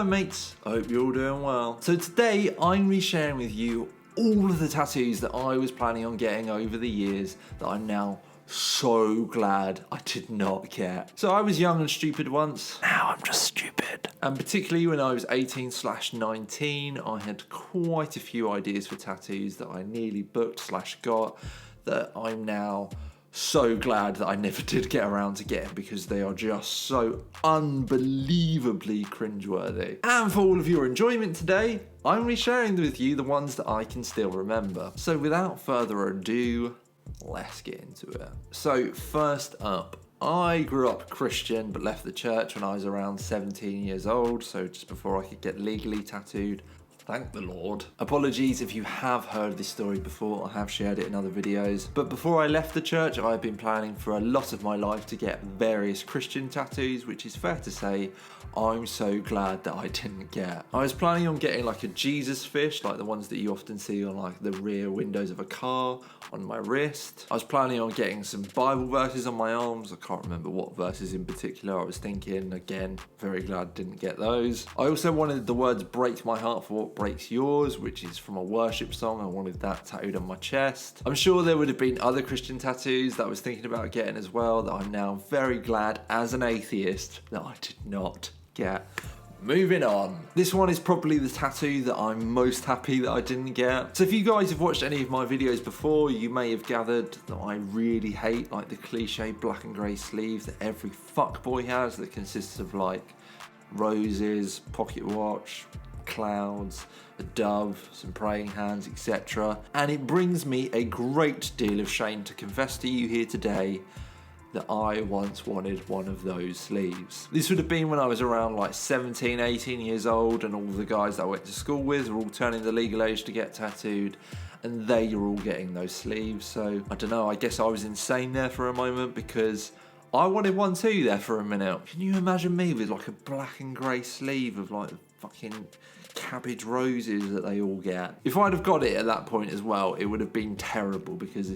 there, mates. I hope you're all doing well. So today I'm going to be sharing with you all of the tattoos that I was planning on getting over the years that I'm now so glad I did not get. So I was young and stupid once. Now I'm just stupid. And particularly when I was 18/19, I had quite a few ideas for tattoos that I nearly booked/got that I'm now so glad that I never did get around to getting, because they are just so unbelievably cringeworthy. And for all of your enjoyment today, I'm going to be sharing with you the ones that I can still remember. So without further ado, let's get into it. So first up, I grew up Christian but left the church when I was around 17 years old, so just before I could get legally tattooed. Thank the Lord. Apologies if you have heard this story before, I have shared it in other videos. But before I left the church, I've been planning for a lot of my life to get various Christian tattoos, which is fair to say, I'm so glad that I didn't get. I was planning on getting like a Jesus fish, like the ones that you often see on like the rear windows of a car, on my wrist. I was planning on getting some Bible verses on my arms. I can't remember what verses in particular I was thinking. Again, very glad I didn't get those. I also wanted the words "break my heart for what breaks yours," which is from a worship song. I wanted that tattooed on my chest. I'm sure there would have been other Christian tattoos that I was thinking about getting as well, that I'm now very glad as an atheist that I did not get. Moving on. This one is probably the tattoo that I'm most happy that I didn't get. So if you guys have watched any of my videos before, you may have gathered that I really hate like the cliche black and grey sleeve that every fuckboy has, that consists of like roses, pocket watch, clouds, a dove, some praying hands, etc. And it brings me a great deal of shame to confess to you here today that I once wanted one of those sleeves. This would have been when I was around like 17, 18 years old, and all the guys that I went to school with were all turning the legal age to get tattooed, and they were all getting those sleeves. So I don't know, I guess I was insane there for a moment, because I wanted one too there for a minute. Can you imagine me with like a black and grey sleeve of like fucking cabbage roses that they all get? If I'd have got it at that point as well, it would have been terrible, because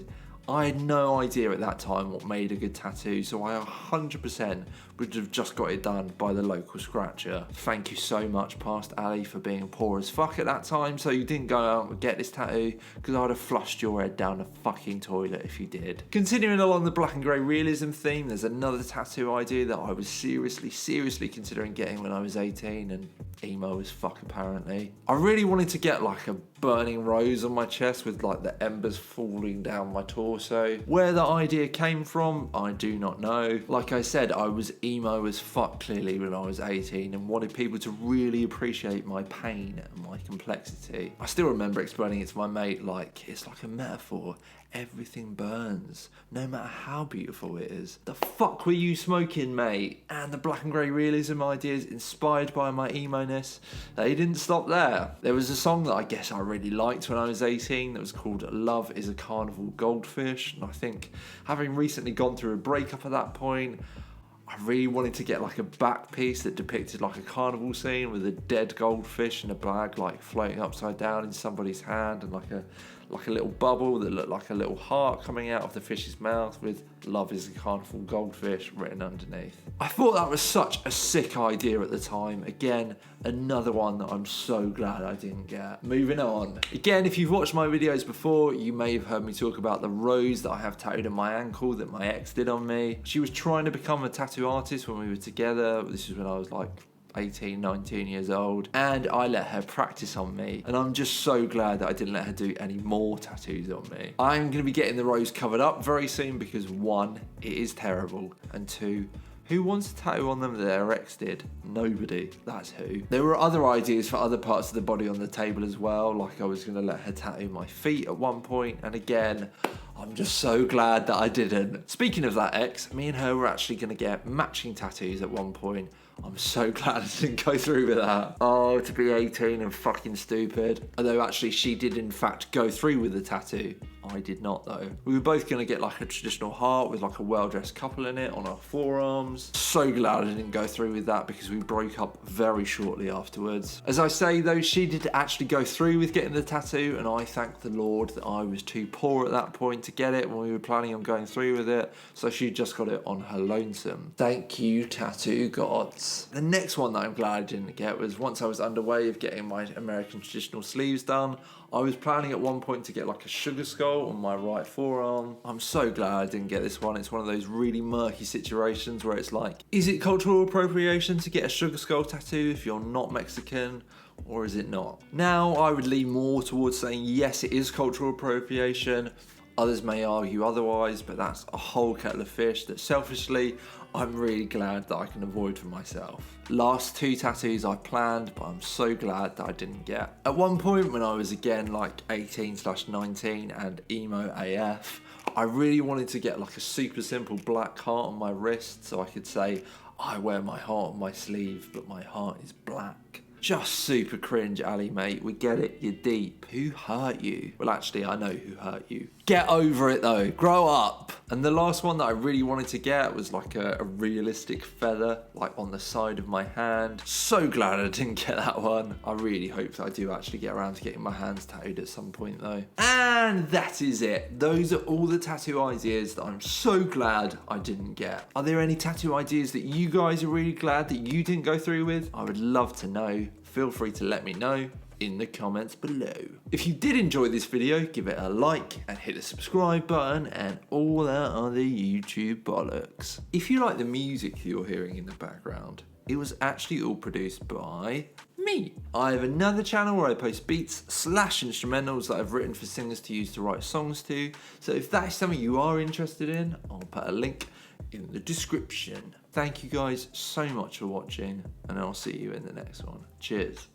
I had no idea at that time what made a good tattoo, so I 100% would have just got it done by the local scratcher. Thank you so much, Past Ali, for being poor as fuck at that time, so you didn't go out and get this tattoo, because I'd have flushed your head down the fucking toilet if you did. Continuing along the black and grey realism theme, there's another tattoo idea that I was seriously considering getting when I was 18, and emo as fuck apparently. I really wanted to get like a burning rose on my chest with like the embers falling down my torso. Where the idea came from, I do not know. Like I said, I was emo as fuck clearly when I was 18 and wanted people to really appreciate my pain and my complexity. I still remember explaining it to my mate like it's like a metaphor. Everything burns, no matter how beautiful it is. The fuck were you smoking, mate? And the black and grey realism ideas inspired by my emo-ness, they didn't stop there. There was a song that I guess I really liked when I was 18 that was called "Love is a Carnival Goldfish," and I think having recently gone through a breakup at that point, I really wanted to get like a back piece that depicted like a carnival scene with a dead goldfish in a bag like floating upside down in somebody's hand, and like a little bubble that looked like a little heart coming out of the fish's mouth with "Love is a Carnival Goldfish" written underneath. I thought that was such a sick idea at the time. Again, another one that I'm so glad I didn't get. Moving on. Again, if you've watched my videos before, you may have heard me talk about the rose that I have tattooed on my ankle that my ex did on me. She was trying to become a tattoo artist when we were together. This was when I was like 18, 19 years old, and I let her practice on me, and I'm just so glad that I didn't let her do any more tattoos on me. I'm going to be getting the rose covered up very soon because 1, it is terrible, and 2, who wants a tattoo on them that their ex did? Nobody. That's who. There were other ideas for other parts of the body on the table as well, like I was going to let her tattoo my feet at one point, and again, I'm just so glad that I didn't. Speaking of that ex, me and her were actually going to get matching tattoos at one point. I'm so glad I didn't go through with that. Oh, to be 18 and fucking stupid. Although actually she did in fact go through with the tattoo. I did not though. We were both going to get like a traditional heart with like a well-dressed couple in it on our forearms. So glad I didn't go through with that because we broke up very shortly afterwards. As I say though, she did actually go through with getting the tattoo, and I thank the Lord that I was too poor at that point to get it when we were planning on going through with it. So she just got it on her lonesome. Thank you, tattoo gods. nuts. The next one that I'm glad I didn't get was once I was underway of getting my American traditional sleeves done, I was planning at one point to get like a sugar skull on my right forearm. I'm so glad I didn't get this one. It's one of those really murky situations where it's like, is it cultural appropriation to get a sugar skull tattoo if you're not Mexican? Or is it not? Now, I would lean more towards saying yes, it is cultural appropriation. Others may argue otherwise, but that's a whole kettle of fish that selfishly, I'm really glad that I can avoid for myself. Last 2 tattoos I planned, but I'm so glad that I didn't get. At one point when I was again like 18/19 and emo AF, I really wanted to get like a super simple black heart on my wrist so I could say, I wear my heart on my sleeve, but my heart is black. Just super cringe, Ali, mate. We get it, you're deep. Who hurt you? Well, actually, I know who hurt you. Get over it, though. Grow up. And the last one that I really wanted to get was like a realistic feather, like on the side of my hand. So glad I didn't get that one. I really hope that I do actually get around to getting my hands tattooed at some point, though. And that is it. Those are all the tattoo ideas that I'm so glad I didn't get. Are there any tattoo ideas that you guys are really glad that you didn't go through with? I would love to know. Feel free to let me know in the comments below. If you did enjoy this video, give it a like and hit the subscribe button and all that other YouTube bollocks. If you like the music you're hearing in the background, it was actually all produced by me. I have another channel where I post beats / instrumentals that I've written for singers to use to write songs to. So if that is something you are interested in, I'll put a link in the description. Thank you guys so much for watching, and I'll see you in the next one. Cheers.